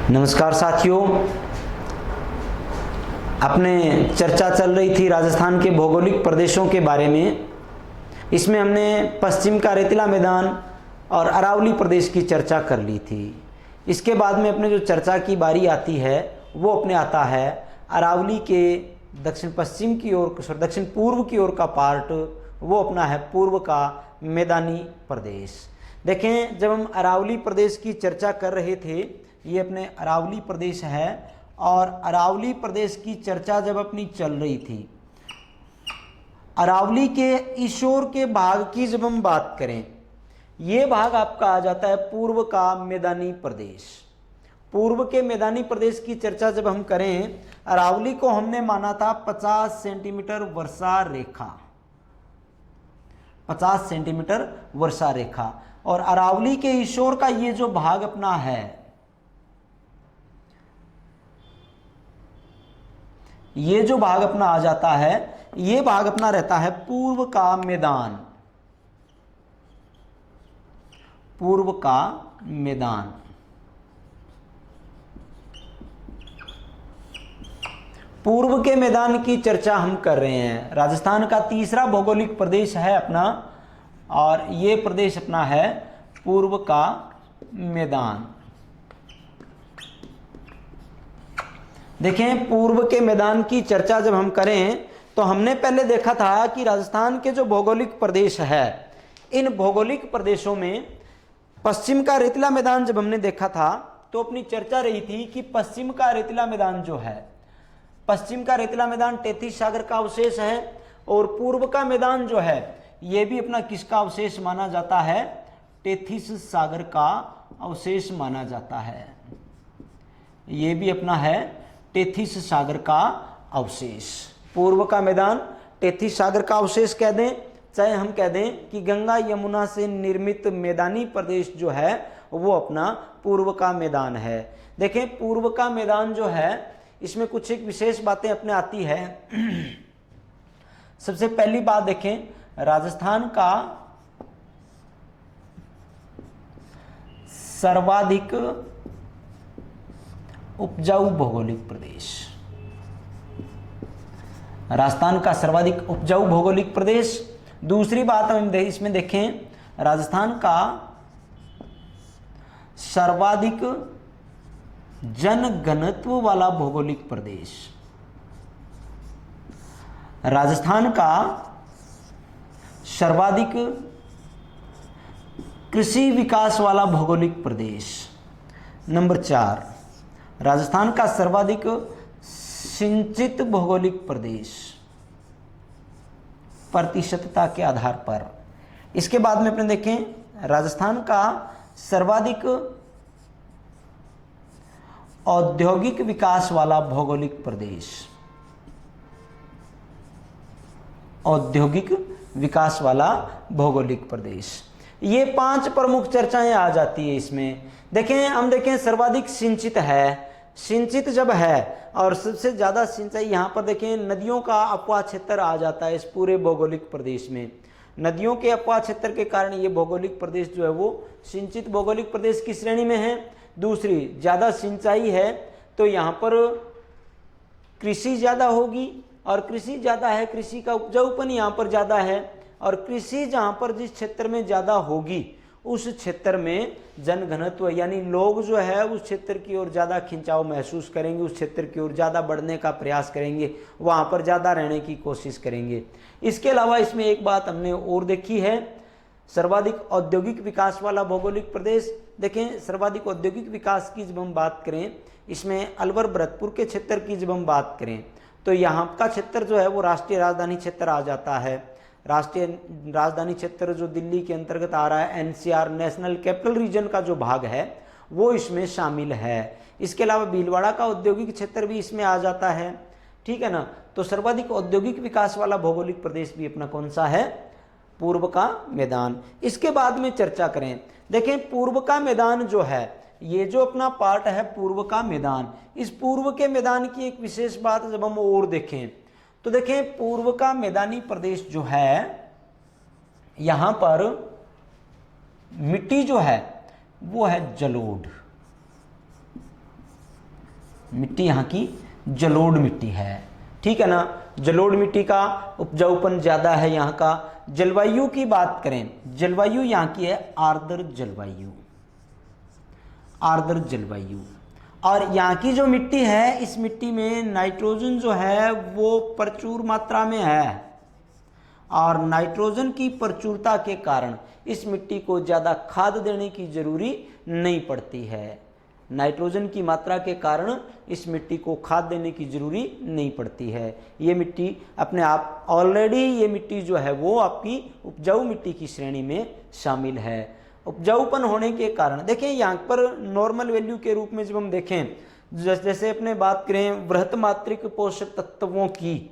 नमस्कार साथियों, अपने चर्चा चल रही थी राजस्थान के भौगोलिक प्रदेशों के बारे में। इसमें हमने पश्चिम का रेतीला मैदान और अरावली प्रदेश की चर्चा कर ली थी। इसके बाद में अपने जो चर्चा की बारी आती है वो अपने आता है अरावली के दक्षिण पश्चिम की ओर, दक्षिण पूर्व की ओर का पार्ट, वो अपना है पूर्व का मैदानी प्रदेश। देखें, जब हम अरावली प्रदेश की चर्चा कर रहे थे, ये अपने अरावली प्रदेश है, और अरावली प्रदेश की चर्चा जब अपनी चल रही थी, अरावली के इस ओर के भाग की जब हम बात करें, ये भाग आपका आ जाता है पूर्व का मैदानी प्रदेश। पूर्व के मैदानी प्रदेश की चर्चा जब हम करें, अरावली को हमने माना था 50 सेंटीमीटर वर्षा रेखा, 50 सेंटीमीटर वर्षा रेखा। और अरावली के इस ओर का ये जो भाग अपना है, ये जो भाग अपना आ जाता है, ये भाग अपना रहता है पूर्व का मैदान, पूर्व का मैदान। पूर्व के मैदान की चर्चा हम कर रहे हैं। राजस्थान का तीसरा भौगोलिक प्रदेश है अपना, और ये प्रदेश अपना है पूर्व का मैदान। देखें, पूर्व के मैदान की चर्चा जब हम करें तो हमने पहले देखा था कि राजस्थान के जो भौगोलिक प्रदेश है, इन भौगोलिक प्रदेशों में पश्चिम का रेतीला मैदान जब हमने देखा था तो अपनी चर्चा रही थी कि पश्चिम का रेतीला मैदान जो है, पश्चिम का रेतीला मैदान तेथिस सागर का अवशेष है, और पूर्व का मैदान जो है ये भी अपना किसका अवशेष माना जाता है, तेथिस सागर का अवशेष माना जाता है। ये भी अपना है तेथिस सागर का अवशेष। पूर्व का मैदान तेथिस सागर का अवशेष कह दें, चाहे हम कह दें कि गंगा यमुना से निर्मित मैदानी प्रदेश जो है वो अपना पूर्व का मैदान है। देखें, पूर्व का मैदान जो है इसमें कुछ एक विशेष बातें अपने आती है। सबसे पहली बात देखें, राजस्थान का सर्वाधिक उपजाऊ भौगोलिक प्रदेश, राजस्थान का सर्वाधिक उपजाऊ भौगोलिक प्रदेश। दूसरी बात हम इसमें देखें, राजस्थान का सर्वाधिक जनघनत्व वाला भौगोलिक प्रदेश, राजस्थान का सर्वाधिक कृषि विकास वाला भौगोलिक प्रदेश। नंबर 4, राजस्थान का सर्वाधिक सिंचित भौगोलिक प्रदेश प्रतिशतता के आधार पर। इसके बाद में अपने देखें, राजस्थान का सर्वाधिक औद्योगिक विकास वाला भौगोलिक प्रदेश, औद्योगिक विकास वाला भौगोलिक प्रदेश। ये 5 प्रमुख चर्चाएं आ जाती है इसमें। देखें, हम देखें सर्वाधिक सिंचित है, सिंचित जब है और सबसे ज़्यादा सिंचाई यहाँ पर देखें नदियों का अपवाह क्षेत्र आ जाता है इस पूरे भौगोलिक प्रदेश में। नदियों के अपवाह क्षेत्र के कारण ये भौगोलिक प्रदेश जो है वो सिंचित भौगोलिक प्रदेश की श्रेणी में है। दूसरी, ज़्यादा सिंचाई है तो यहाँ पर कृषि ज़्यादा होगी, और कृषि ज़्यादा है, कृषि का उपजाऊपन यहाँ पर ज़्यादा है, और कृषि जहाँ पर जिस क्षेत्र में ज़्यादा होगी उस क्षेत्र में जनघनत्व यानी लोग जो है उस क्षेत्र की ओर ज़्यादा खिंचाव महसूस करेंगे, उस क्षेत्र की ओर ज़्यादा बढ़ने का प्रयास करेंगे, वहाँ पर ज़्यादा रहने की कोशिश करेंगे। इसके अलावा इसमें एक बात हमने और देखी है, सर्वाधिक औद्योगिक विकास वाला भौगोलिक प्रदेश। देखें, सर्वाधिक औद्योगिक विकास की जब हम बात करें, इसमें अलवर भरतपुर के क्षेत्र की जब हम बात करें तो यहाँ का क्षेत्र जो है वो राष्ट्रीय राजधानी क्षेत्र आ जाता है। राष्ट्रीय राजधानी क्षेत्र जो दिल्ली के अंतर्गत आ रहा है, एनसीआर नेशनल कैपिटल रीजन का जो भाग है वो इसमें शामिल है। इसके अलावा भीलवाड़ा का औद्योगिक क्षेत्र भी इसमें आ जाता है, ठीक है ना। तो सर्वाधिक औद्योगिक विकास वाला भौगोलिक प्रदेश भी अपना कौन सा है, पूर्व का मैदान। इसके बाद में चर्चा करें, देखें पूर्व का मैदान जो है, ये जो अपना पार्ट है पूर्व का मैदान, इस पूर्व के मैदान की एक विशेष बात जब हम और देखें तो देखें पूर्व का मैदानी प्रदेश जो है, यहां पर मिट्टी जो है वो है जलोढ़, मिट्टी यहाँ की जलोढ़ मिट्टी है, ठीक है ना। जलोढ़ मिट्टी का उपजाऊपन ज़्यादा है यहाँ का। जलवायु की बात करें, जलवायु यहाँ की है आर्द्र जलवायु, आर्द्र जलवायु। और यहाँ की जो मिट्टी है, इस मिट्टी में नाइट्रोजन जो है वो प्रचुर मात्रा में है, और नाइट्रोजन की प्रचुरता के कारण इस मिट्टी को ज़्यादा खाद देने की जरूरी नहीं पड़ती है। नाइट्रोजन की मात्रा के कारण इस मिट्टी को खाद देने की जरूरी नहीं पड़ती है। ये मिट्टी अपने आप ऑलरेडी, ये मिट्टी जो है वो आपकी उपजाऊ मिट्टी की श्रेणी में शामिल है। उपजाऊपन होने के कारण देखें यहाँ पर नॉर्मल वैल्यू के रूप में जब हम देखें, जैसे अपने बात करें वृहत मात्रिक पोषक तत्वों की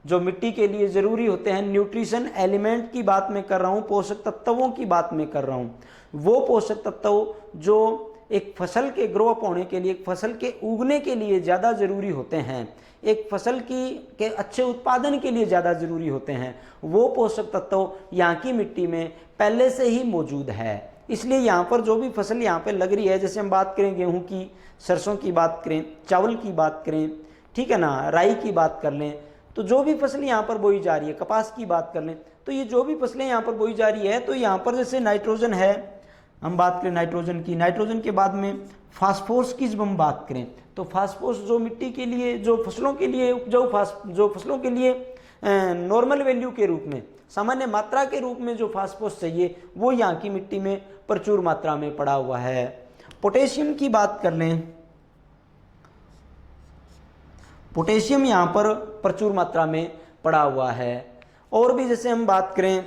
जो मिट्टी के लिए ज़रूरी होते हैं, न्यूट्रिशन एलिमेंट की बात मैं कर रहा हूँ, पोषक तत्वों की बात मैं कर रहा हूँ। वो पोषक तत्व जो एक फसल के ग्रो अप होने के लिए, एक फसल के उगने के लिए ज़्यादा ज़रूरी होते हैं, एक फसल के अच्छे उत्पादन के लिए ज़्यादा ज़रूरी होते हैं, वो पोषक तत्व यहाँ की मिट्टी में पहले से ही मौजूद है। इसलिए यहाँ पर जो भी फसल यहाँ पे लग रही है, जैसे हम बात करें गेहूँ की, सरसों की बात करें, चावल की बात करें, ठीक है ना, राई की बात कर लें, तो जो भी फसल यहाँ पर बोई जा रही है, कपास की बात कर लें, तो ये जो भी फसलें यहाँ पर बोई जा रही है, तो यहाँ पर जैसे नाइट्रोजन है, हम बात करें नाइट्रोजन की, नाइट्रोजन के बाद में फास्फोरस की जब हम बात करें, तो फास्फोरस जो मिट्टी के लिए, जो फसलों के लिए उपजाऊ, जो फसलों के लिए नॉर्मल वैल्यू के रूप में, सामान्य मात्रा के रूप में जो फास्फोरस चाहिए, वो यहाँ की मिट्टी में प्रचुर मात्रा में पड़ा हुआ है। पोटेशियम की बात कर लें, पोटेशियम यहाँ पर प्रचुर मात्रा में पड़ा हुआ है। और भी जैसे हम बात करें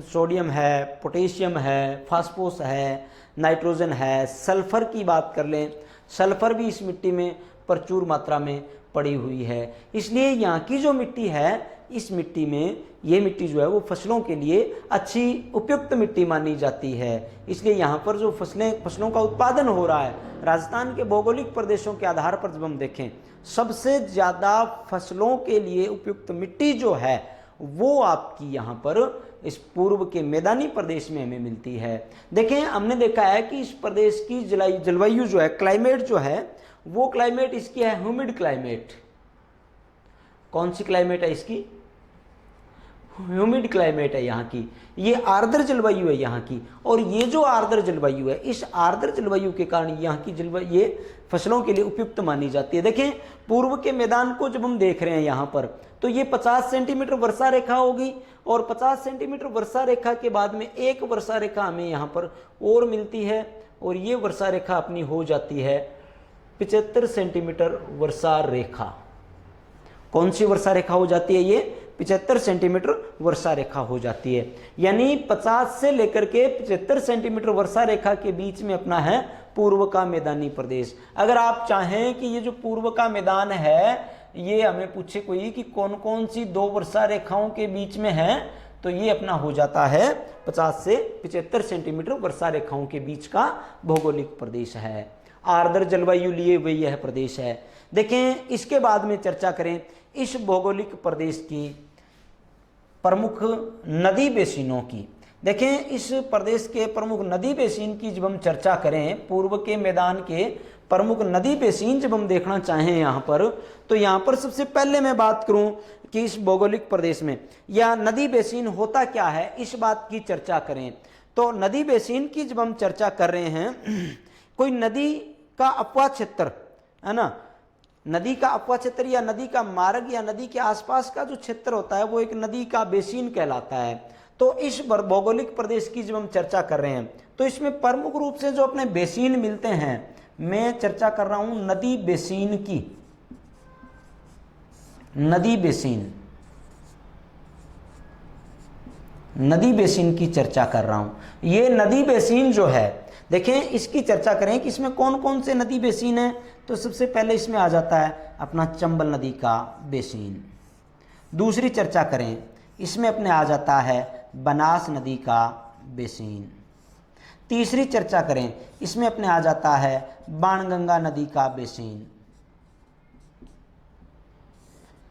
सोडियम है, पोटेशियम है, फास्फोरस है, नाइट्रोजन है, सल्फर की बात कर लें, सल्फर भी इस मिट्टी में प्रचुर मात्रा में पड़ी हुई है। इसलिए यहाँ की जो मिट्टी है, इस मिट्टी में, ये मिट्टी जो है वो फसलों के लिए अच्छी उपयुक्त मिट्टी मानी जाती है। इसलिए यहाँ पर जो फसलों का उत्पादन हो रहा है, राजस्थान के भौगोलिक प्रदेशों के आधार पर जब हम देखें, सबसे ज़्यादा फसलों के लिए उपयुक्त मिट्टी जो है वो आपकी यहाँ पर इस पूर्व के मैदानी प्रदेश में हमें मिलती है। देखें, हमने देखा है कि इस प्रदेश की जलवायु जो है, क्लाइमेट जो है, वो क्लाइमेट इसकी है ह्यूमिड क्लाइमेट। कौन सी क्लाइमेट है इसकी? ह्यूमिड क्लाइमेट है यहाँ की। ये आर्द्र जलवायु है यहाँ की, और ये जो आर्द्र जलवायु है, इस आर्द्र जलवायु के कारण यहाँ की जलवायु ये फसलों के लिए उपयुक्त मानी जाती है। देखें, पूर्व के मैदान को जब हम देख रहे हैं यहाँ पर, तो ये 50 सेंटीमीटर वर्षा रेखा होगी, और 50 सेंटीमीटर वर्षा रेखा के बाद में एक वर्षा रेखा हमें यहाँ पर और मिलती है, और ये वर्षा रेखा अपनी हो जाती है 75 सेंटीमीटर वर्षा रेखा। कौन सी वर्षा रेखा हो जाती है? ये 75 सेंटीमीटर वर्षा रेखा हो जाती है। यानी 50 से लेकर के 75 सेंटीमीटर वर्षा रेखा के बीच में अपना है पूर्व का मैदानी प्रदेश। अगर आप चाहें कि ये जो पूर्व का मैदान है, ये हमें पूछे कोई कि कौन कौन सी दो वर्षा रेखाओं के बीच में है, तो ये अपना हो जाता है 50 से 75 सेंटीमीटर वर्षा रेखाओं के बीच का भौगोलिक प्रदेश है। आर्द्र जलवायु लिए हुए यह प्रदेश है। देखें, इसके बाद में चर्चा करें इस भौगोलिक प्रदेश की प्रमुख नदी बेसिनों की। देखें, इस प्रदेश के प्रमुख नदी बेसिन की जब हम चर्चा करें, पूर्व के मैदान के प्रमुख नदी बेसिन जब हम देखना चाहें यहाँ पर, तो यहाँ पर सबसे पहले मैं बात करूँ कि इस भौगोलिक प्रदेश में या नदी बेसिन होता क्या है, इस बात की चर्चा करें। तो नदी बेसिन की जब हम चर्चा कर रहे हैं, कोई नदी का अपवाह क्षेत्र है ना, नदी का अपवाह क्षेत्र या नदी का मार्ग या नदी के आसपास का जो क्षेत्र होता है, वो एक नदी का बेसिन कहलाता है। तो इस भौगोलिक प्रदेश की जब हम चर्चा कर रहे हैं, तो इसमें प्रमुख रूप से जो अपने बेसिन मिलते हैं, मैं चर्चा कर रहा हूं नदी बेसिन की। नदी बेसिन, नदी बेसिन की चर्चा कर रहा हूं। ये नदी बेसिन जो है, देखें, इसकी चर्चा करें कि इसमें कौन कौन से नदी बेसिन हैं, तो सबसे पहले इसमें आ जाता है अपना चंबल नदी का बेसिन। दूसरी चर्चा करें, इसमें अपने आ जाता है बनास नदी का बेसिन। तीसरी चर्चा करें, इसमें अपने आ जाता है बाणगंगा नदी का बेसिन।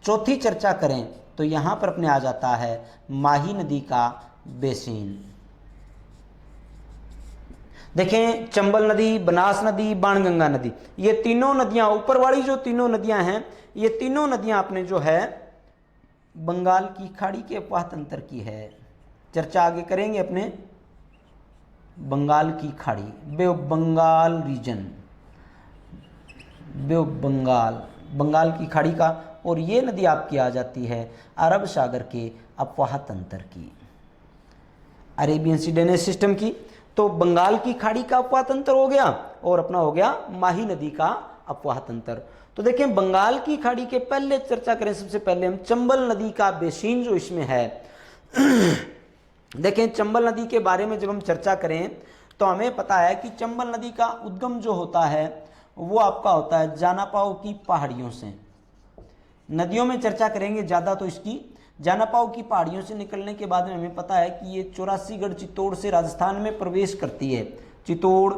चौथी चर्चा करें तो यहां पर अपने आ जाता है माही नदी का बेसिन। देखें चंबल नदी, बनास नदी, बाणगंगा नदी, ये तीनों नदियां, ऊपर वाली जो तीनों नदियां हैं, ये तीनों नदियां अपने जो है बंगाल की खाड़ी के अफवाह तंत्र की है। चर्चा आगे करेंगे अपने बंगाल की खाड़ी, bay of Bengal region, bay of Bengal, Bengal की खाड़ी का। और ये नदी आपकी आ जाती है अरब सागर के अफवाह तंत्र की, अरेबियन सी ड्रेनेज सिस्टम की। तो बंगाल की खाड़ी का अफवाह तंत्र हो गया और अपना हो गया माही नदी का अफवाह तंत्र। तो देखें बंगाल की खाड़ी के पहले चर्चा करें, सबसे पहले हम चंबल नदी का बेसिन जो इसमें है। देखें चंबल नदी के बारे में जब हम चर्चा करें तो हमें पता है कि चंबल नदी का उद्गम जो होता है वो आपका होता है जानापाव की पहाड़ियों से। नदियों में चर्चा करेंगे ज़्यादा तो इसकी जानापाव की पहाड़ियों से निकलने के बाद में हमें पता है कि ये 84गढ़ चित्तौड़ से राजस्थान में प्रवेश करती है। चित्तौड़,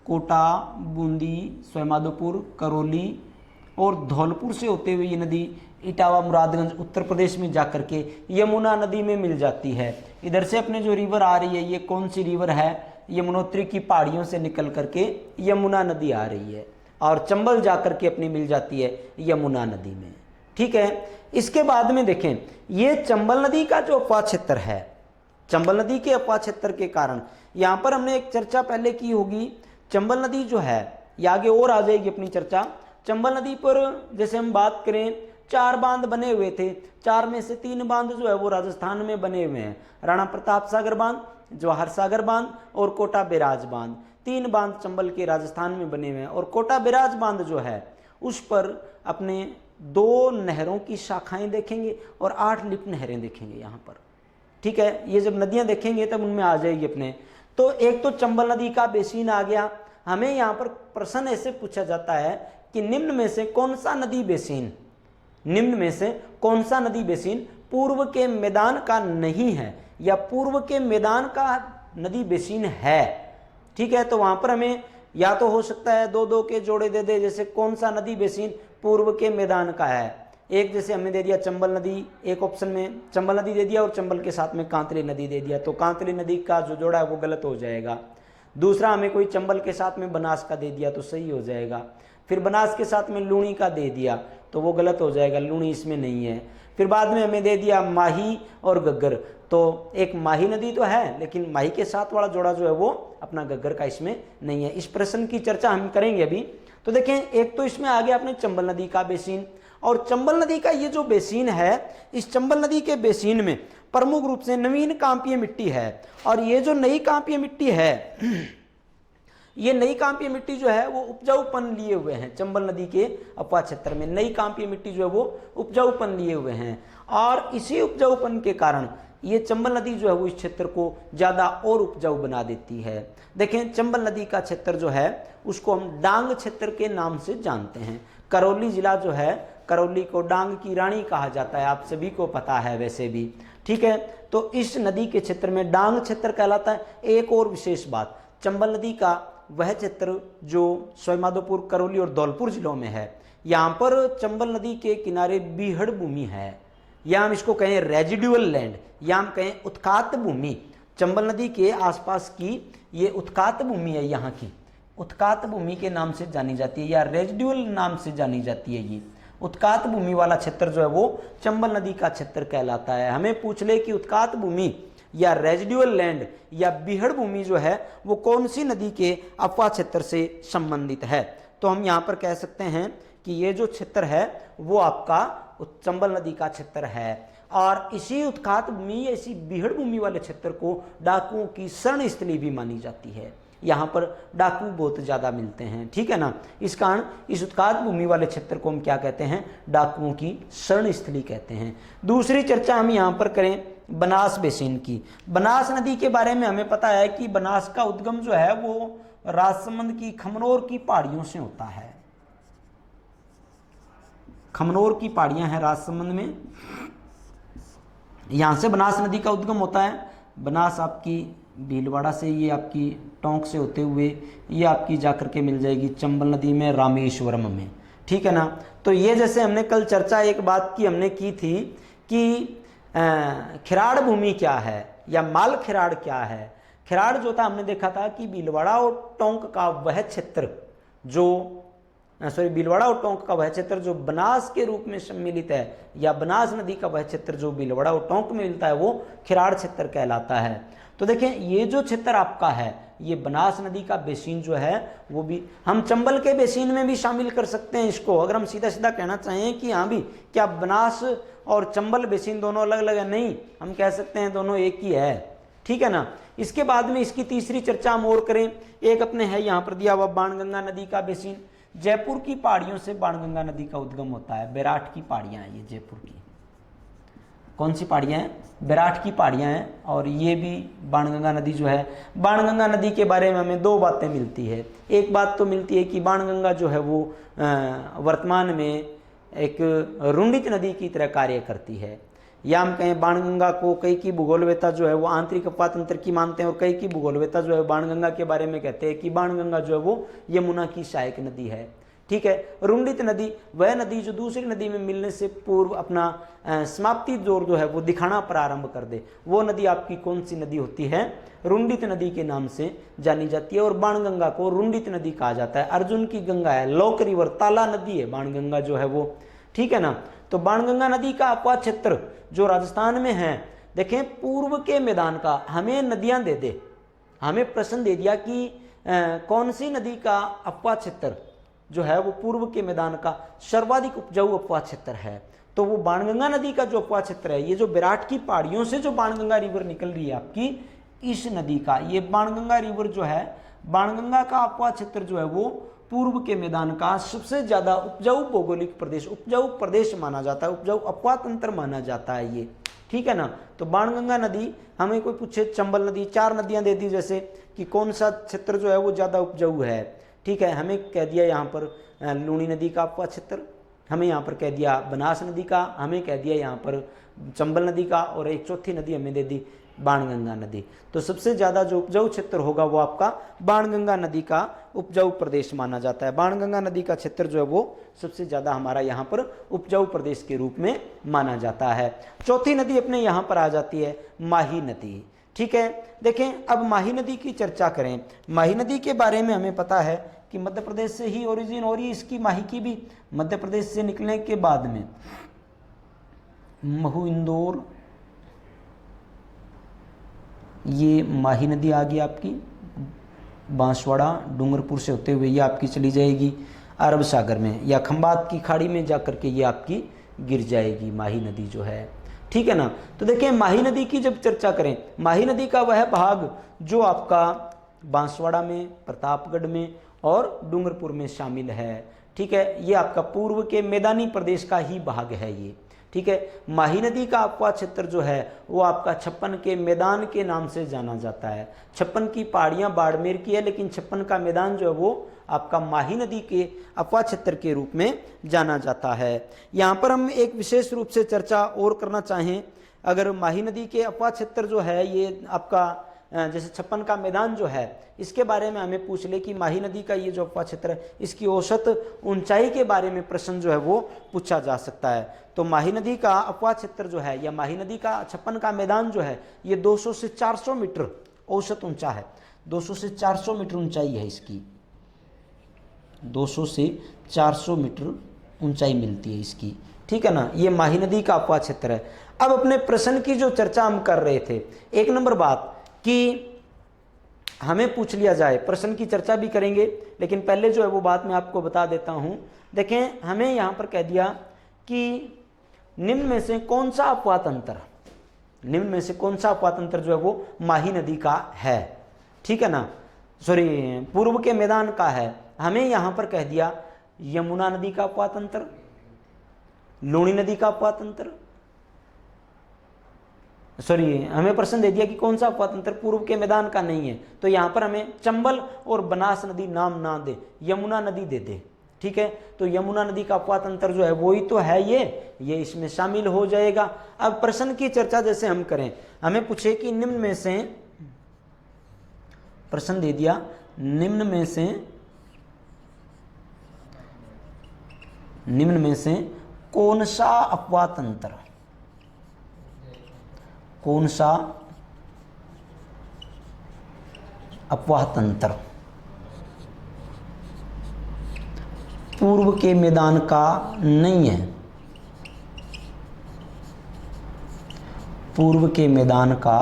कोटा, बूंदी, स्वयंमाधोपुर, करौली और धौलपुर से होते हुए ये नदी इटावा, मुरादगंज उत्तर प्रदेश में जाकर के यमुना नदी में मिल जाती है। इधर से अपने जो रिवर आ रही है, ये कौन सी रिवर है? यमुनोत्री की पहाड़ियों से निकल करके यमुना नदी आ रही है और चंबल जाकर के अपनी मिल जाती है यमुना नदी में। ठीक है, इसके बाद में देखें ये चंबल नदी का जो अफवाह क्षेत्र है, चंबल नदी के अफवाह क्षेत्र के कारण यहाँ पर हमने एक चर्चा पहले की होगी। चंबल नदी जो है ये आगे और आ जाएगी अपनी चर्चा। चंबल नदी पर जैसे हम बात करें 4 बांध बने हुए थे, 4 में से 3 बांध जो है वो राजस्थान में बने हुए हैं, राणा प्रताप सागर बांध, जवाहर सागर बांध और कोटा बैराज बांध। 3 बांध चंबल के राजस्थान में बने हुए हैं और कोटा बैराज बांध जो है उस पर अपने 2 नहरों की शाखाएं देखेंगे और 8 लिप नहरें देखेंगे यहाँ पर। ठीक है, ये जब नदियां देखेंगे तब उनमें आ जाएगी अपने। तो एक तो चंबल नदी का बेसिन आ गया। हमें यहाँ पर प्रश्न ऐसे पूछा जाता है कि निम्न में से कौन सा नदी बेसिन, निम्न में से कौन सा नदी बेसिन पूर्व के मैदान का नहीं है या पूर्व के मैदान का नदी बेसिन है। ठीक है, तो वहां पर हमें या तो हो सकता है 2-2 के जोड़े दे दे, जैसे कौन सा नदी बेसिन पूर्व के मैदान का है। एक जैसे हमने दे दिया चंबल नदी, एक ऑप्शन में चंबल नदी दे दिया और चंबल के साथ में कांतली नदी दे दिया, तो कांतली नदी का जो जोड़ा है वो गलत हो जाएगा। दूसरा हमें कोई चंबल के साथ में बनास का दे दिया तो सही हो जाएगा। फिर बनास के साथ में लूणी का दे दिया तो वो गलत हो जाएगा, लूणी इसमें नहीं है। फिर बाद में हमें दे दिया माही और गग्गर, तो एक माही नदी तो है लेकिन माही के साथ वाला जोड़ा जो है वो अपना गग्गर का इसमें नहीं है। इस प्रश्न की चर्चा हम करेंगे अभी। तो देखें एक तो इसमें आ गया अपने चंबल नदी का बेसिन, और चंबल नदी का ये जो बेसिन है, इस चंबल नदी के बेसिन में प्रमुख रूप से नवीन कांपीय मिट्टी है। और ये जो नई कांपीय मिट्टी है, ये नई कांपीय मिट्टी जो है वो उपजाऊपन लिए हुए हैं। चंबल नदी के अफवाह क्षेत्र में नई कांपीय मिट्टी जो है वो उपजाऊपन लिए हुए हैं और इसी उपजाऊपन के कारण ये चंबल नदी जो है वो इस क्षेत्र को ज़्यादा और उपजाऊ बना देती है। देखें चंबल नदी का क्षेत्र जो है उसको हम डांग क्षेत्र के नाम से जानते हैं। करौली जिला जो है, करौली को डांग की रानी कहा जाता है, आप सभी को पता है वैसे भी। ठीक है, तो इस नदी के क्षेत्र में डांग क्षेत्र कहलाता है। एक और विशेष बात, चंबल नदी का वह क्षेत्र जो स्वयंमाधोपुर, करौली और धौलपुर जिलों में है, यहाँ पर चंबल नदी के किनारे बीहड़ भूमि है, या हम इसको कहें रेजिडुअल लैंड, या हम कहें उत्खात भूमि। चंबल नदी के आसपास की ये उत्खात भूमि है, यहाँ की उत्खात भूमि के नाम से जानी जाती है या रेजिडुअल नाम से जानी जाती है। ये उत्खात भूमि वाला क्षेत्र जो है वो चंबल नदी का क्षेत्र कहलाता है। हमें पूछ ले कि उत्खात भूमि या रेजिडुअल लैंड या बीहड़ भूमि जो है वो कौन सी नदी के अफवाह क्षेत्र से संबंधित है, तो हम यहाँ पर कह सकते हैं कि ये जो क्षेत्र है वो आपका चंबल नदी का क्षेत्र है। और इसी उत्खात भूमि या इसी बीहड़ भूमि वाले क्षेत्र को डाकुओं की शरण स्थली भी मानी जाती है। यहाँ पर डाकू बहुत ज़्यादा मिलते हैं। ठीक है ना, इस कारण इस उत्खात भूमि वाले क्षेत्र को हम क्या कहते हैं? डाकुओं की शरण स्थली कहते हैं। दूसरी चर्चा हम यहाँ पर करें बनास बेसिन की। बनास नदी के बारे में हमें पता है कि बनास का उद्गम जो है वो राजसमंद की खमनोर की पहाड़ियों से होता है। खमनोर की पहाड़ियां हैं राजसमंद में, यहां से बनास नदी का उद्गम होता है। बनास आपकी भीलवाड़ा से, ये आपकी टोंक से होते हुए ये आपकी जाकर के मिल जाएगी चंबल नदी में रामेश्वरम में। ठीक है ना, तो ये जैसे हमने कल चर्चा एक बात की हमने की थी कि खिराड़ भूमि क्या है या माल खिराड़ क्या है। खिराड़ जो था हमने देखा था कि भीलवाड़ा और टोंक का वह क्षेत्र जो भीलवाड़ा और टोंक का वह क्षेत्र जो बनास के रूप में सम्मिलित है, या बनास नदी का वह क्षेत्र जो भीलवाड़ा और टोंक में मिलता है, वो खिराड़ क्षेत्र कहलाता है। तो देखें ये जो क्षेत्र आपका है, ये बनास नदी का बेसिन जो है वो भी हम चंबल के बेसिन में भी शामिल कर सकते हैं इसको। अगर हम सीधा सीधा कहना चाहें कि हाँ भी क्या बनास और चंबल बेसिन दोनों अलग अलग है, नहीं, हम कह सकते हैं दोनों एक ही है, ठीक है ना। इसके बाद में इसकी तीसरी चर्चा हम और करें, एक अपने है यहाँ पर दिया हुआ बाणगंगा नदी का बेसिन। जयपुर की पहाड़ियों से बाणगंगा नदी का उद्गम होता है। बैराठ की पहाड़ियाँ हैं ये जयपुर की। कौन सी पहाड़ियाँ हैं? बैराठ की पहाड़ियाँ हैं। और ये भी बाणगंगा नदी जो है, बाणगंगा नदी के बारे में हमें दो बातें मिलती है। एक बात तो मिलती है कि बाणगंगा जो है वो वर्तमान में एक रुंडित नदी की तरह कार्य करती है, या हम कहें बाणगंगा को कई की भूगोलवेत्ता जो है वो आंतरिक अपवा तंत्र की मानते हैं, और कई की भूगोलवेत्ता जो है बाणगंगा के बारे में कहते हैं कि बाणगंगा जो है वो यमुना की सहायक नदी है, ठीक है। रुंडित नदी वह नदी जो दूसरी नदी में मिलने से पूर्व अपना समाप्ति दौर जो है वो दिखाना प्रारंभ कर दे, वो नदी आपकी कौन सी नदी होती है? रुंडित नदी के नाम से जानी जाती है। और बाणगंगा को रुंडित नदी कहा जाता है। अर्जुन की गंगा है, लौक रिवर, ताला नदी है बाणगंगा जो है वो, ठीक है ना। तो बाणगंगा नदी का अपवा क्षेत्र जो राजस्थान में है, देखें पूर्व के मैदान का हमें नदियां दे दे, हमें प्रश्न दे दिया कि कौन सी नदी का अपवा क्षेत्र जो है वो पूर्व के मैदान का सर्वाधिक उपजाऊ अपवा क्षेत्र है, तो वो बाणगंगा नदी का जो अपवा क्षेत्र है, ये जो बैराठ की पहाड़ियों से जो बाणगंगा रिवर निकल रही है आपकी, इस नदी का ये बाणगंगा रिवर जो है, बाणगंगा का अपवा क्षेत्र जो है वो पूर्व के मैदान का सबसे ज्यादा उपजाऊ भौगोलिक प्रदेश, उपजाऊ प्रदेश माना जाता है, उपजाऊ अपवा तंत्र माना जाता है ये, ठीक है ना। तो बाणगंगा नदी, हमें कोई पूछे चंबल नदी, चार नदियां दे दी जैसे कि कौन सा क्षेत्र जो है वो ज्यादा उपजाऊ है, ठीक है। हमें कह दिया यहाँ पर लूणी नदी का अपवा क्षेत्र, हमें यहाँ पर कह दिया बनास नदी का, हमें कह दिया यहाँ पर चंबल नदी का, और एक चौथी नदी हमें दे दी बाणगंगा नदी। तो सबसे ज़्यादा जो उपजाऊ क्षेत्र होगा वो आपका बाणगंगा नदी का उपजाऊ प्रदेश माना जाता है। बाणगंगा नदी का क्षेत्र जो है वो सबसे ज़्यादा हमारा यहाँ पर उपजाऊ प्रदेश के रूप में माना जाता है। चौथी नदी अपने यहाँ पर आ जाती है माही नदी, ठीक है। देखें अब माही नदी की चर्चा करें। माही नदी के बारे में हमें पता है कि मध्य प्रदेश से ही ओरिजिन हो रही है इसकी, माही की भी मध्य प्रदेश से निकलने के बाद में महू, इंदौर, ये माही नदी आ गई आपकी, बांसवाड़ा, डूंगरपुर से होते हुए ये आपकी चली जाएगी अरब सागर में, या खंबात की खाड़ी में जाकर के ये आपकी गिर जाएगी माही नदी जो है, ठीक है ना। तो देखिए माही नदी की जब चर्चा करें, माही नदी का वह भाग जो आपका बांसवाड़ा में, प्रतापगढ़ में और डूंगरपुर में शामिल है, ठीक है, ये आपका पूर्व के मैदानी प्रदेश का ही भाग है ये, ठीक है। माही नदी का अपवा क्षेत्र जो है वो आपका छप्पन के मैदान के नाम से जाना जाता है। छप्पन की पहाड़ियाँ बाड़मेर की है, लेकिन छप्पन का मैदान जो है वो आपका माही नदी के अपवा क्षेत्र के रूप में जाना जाता है। यहाँ पर हम एक विशेष रूप से चर्चा और करना चाहें, अगर माही नदी के अपवा क्षेत्र जो है ये आपका जैसे छप्पन का मैदान जो है, इसके बारे में हमें पूछ ले कि माही नदी का ये जो अपवा क्षेत्र है इसकी औसत ऊंचाई के बारे में प्रश्न जो है वो पूछा जा सकता है। तो माही नदी का अपवा क्षेत्र जो है, या माही नदी का छप्पन का मैदान जो है, ये 200 से 400 मीटर औसत ऊंचा है। 200 से 400 मीटर ऊंचाई है इसकी, 200 से 400 मीटर ऊंचाई मिलती है इसकी, ठीक है ना। ये माही नदी का अपवा क्षेत्र है। अब अपने प्रश्न की जो चर्चा हम कर रहे थे, एक नंबर बात कि हमें पूछ लिया जाए, प्रश्न की चर्चा भी करेंगे, लेकिन पहले जो है वो बात मैं आपको बता देता हूं। देखें हमें यहां पर कह दिया कि निम्न में से कौन सा अपवा तंत्र, निम्न में से कौन सा अपवा तंत्र जो है वो माही नदी का है, ठीक है ना, सॉरी पूर्व के मैदान का है। हमें यहां पर कह दिया यमुना नदी का अपवा तंत्र, लूणी नदी का अपवा तंत्र, सॉरी हमें प्रश्न दे दिया कि कौन सा अपवा तंत्र पूर्व के मैदान का नहीं है, तो यहां पर हमें चंबल और बनास नदी नाम ना दे, यमुना नदी दे दे, ठीक है। तो यमुना नदी का अपवा तंत्र जो है वो ही तो है ये इसमें शामिल हो जाएगा। अब प्रश्न की चर्चा जैसे हम करें, हमें पूछे कि निम्न में से, प्रश्न दे दिया निम्न में से कौन सा अपवा तंत्र, कौन सा अपवाह तंत्र पूर्व के मैदान का नहीं है, पूर्व के मैदान का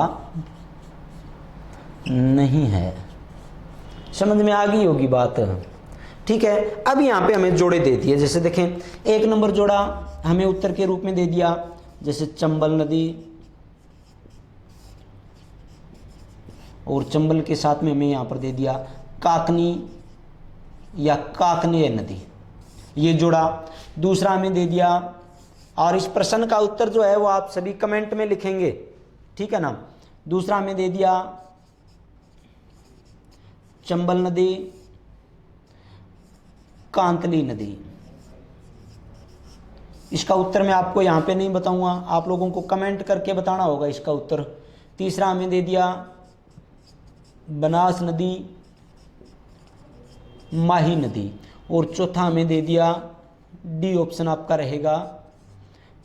नहीं है। समझ में आ गई होगी बात, ठीक है। अब यहाँ पे हमें जोड़े दे दिए, जैसे देखें 1 नंबर जोड़ा हमें उत्तर के रूप में दे दिया, जैसे चंबल नदी, और चंबल के साथ में हमें यहाँ पर दे दिया काकनी या काकनेय नदी, ये जोड़ा। दूसरा हमें दे दिया, और इस प्रश्न का उत्तर जो है वो आप सभी कमेंट में लिखेंगे, ठीक है ना। दूसरा हमें दे दिया चंबल नदी, कांतली नदी। इसका उत्तर मैं आपको यहाँ पे नहीं बताऊंगा, आप लोगों को कमेंट करके बताना होगा इसका उत्तर। तीसरा हमें दे दिया बनास नदी, माही नदी, और चौथा हमें दे दिया डी ऑप्शन आपका रहेगा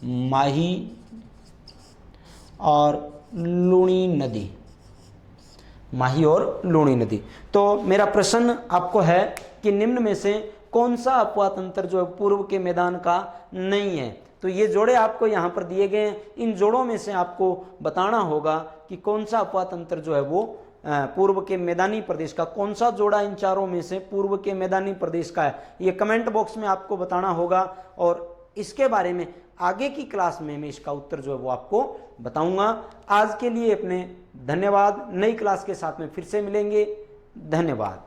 माही और लूणी नदी, माही और लूणी नदी। तो मेरा प्रश्न आपको है कि निम्न में से कौन सा अपवाह तंत्र जो है पूर्व के मैदान का नहीं है। तो ये जोड़े आपको यहाँ पर दिए गए हैं, इन जोड़ों में से आपको बताना होगा कि कौन सा अपवाह तंत्र जो है वो पूर्व के मैदानी प्रदेश का, कौन सा जोड़ा इन चारों में से पूर्व के मैदानी प्रदेश का है, ये कमेंट बॉक्स में आपको बताना होगा। और इसके बारे में आगे की क्लास में मैं इसका उत्तर जो है वो आपको बताऊंगा। आज के लिए अपने धन्यवाद, नई क्लास के साथ में फिर से मिलेंगे, धन्यवाद।